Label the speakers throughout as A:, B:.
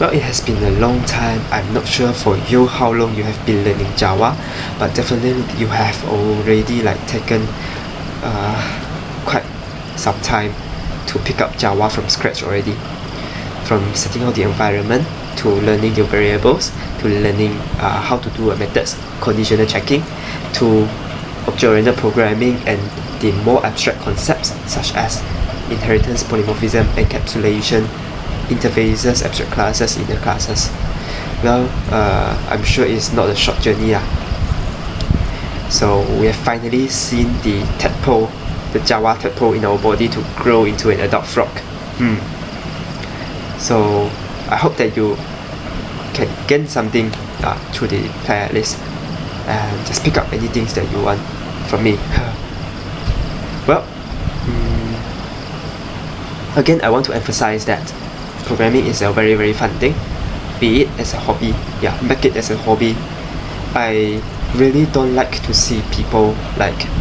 A: Well, it has been a long time. I'm not sure for you how long you have been learning Java, but definitely you have already taken quite some time to pick up Java from scratch already. From setting out the environment, to learning your variables, to learning how to do methods, conditional checking, to object-oriented programming and the more abstract concepts such as inheritance, polymorphism, encapsulation, interfaces, abstract classes, inner classes. Well, I'm sure it's not a short journey. So we have finally seen the tadpole, the Java tadpole in our body to grow into an adult frog. So I hope that you can gain something through the playlist and just pick up any things that you want from me. Well, again, I want to emphasize that programming is a very, very fun thing. Be it as a hobby, make it as a hobby. I really don't like to see people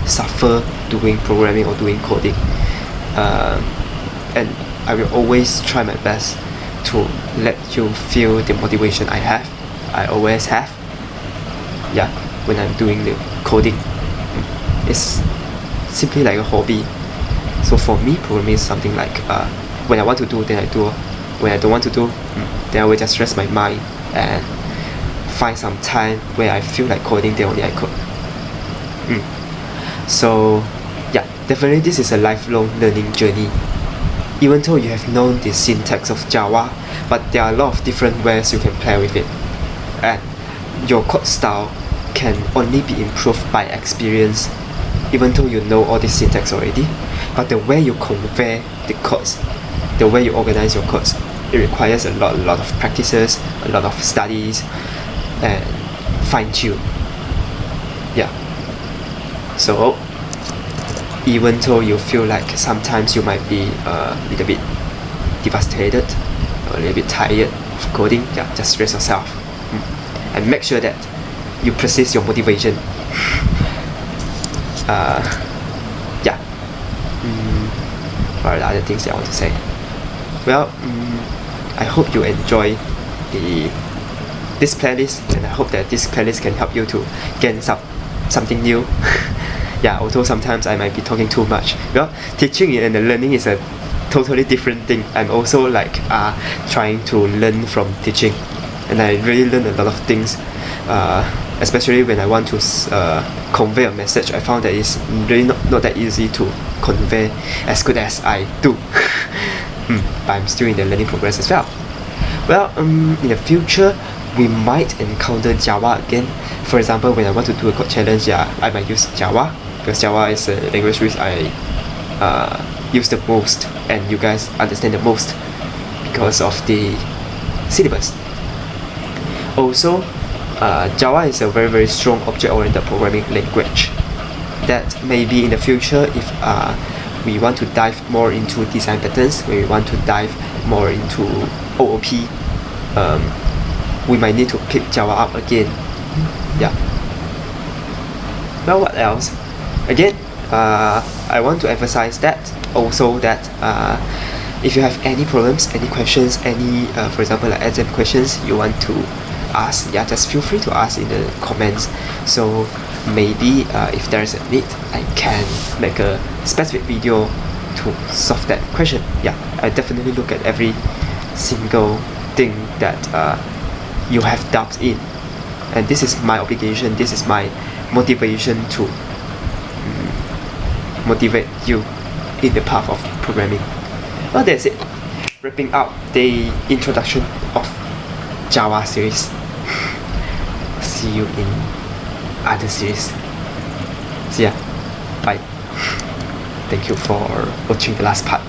A: suffer doing programming or doing coding, and I will always try my best to let you feel the motivation I always have, when I'm doing the coding. It's simply like a hobby. So for me, programming is something when I want to do, then I do. When I don't want to do, then I will just rest my mind and find some time where I feel like coding, then only I code. So definitely this is a lifelong learning journey. Even though you have known the syntax of Java, but there are a lot of different ways you can play with it, and your code style can only be improved by experience. Even though you know all the syntax already, but the way you convey the codes, the way you organize your codes, it requires a lot of practices, a lot of studies, and fine-tune. So even though you feel like sometimes you might be a little bit devastated or a little bit tired of coding, just rest yourself, and make sure that you persist your motivation. What are the other things that I want to say? Well, I hope you enjoy this playlist, and I hope that this playlist can help you to gain something new. Although sometimes I might be talking too much. Well, teaching and learning is a totally different thing. I'm also trying to learn from teaching, and I really learn a lot of things, especially when I want to convey a message. I found that it's really not that easy to convey as good as I do. But I'm still in the learning progress as well. Well, in the future, we might encounter Java again. For example, when I want to do a code challenge, I might use Java, because Java is a language which I use the most, and you guys understand the most because of the syllabus. Also, Java is a very, very strong object-oriented programming language that maybe in the future, if we want to dive more into design patterns, when we want to dive more into OOP, we might need to pick Java up again. Well, what else? Again, I want to emphasize that also that if you have any problems, any questions, any for example exam questions you want to ask, just feel free to ask in the comments. So maybe if there is a need, I can make a specific video to solve that question. I definitely look at every single thing that you have doubts in, and this is my obligation, this is my motivation to motivate you in the path of programming. Well, that's it, wrapping up the introduction of Java series. See you in other series. See ya. Bye. Thank you for watching the last part.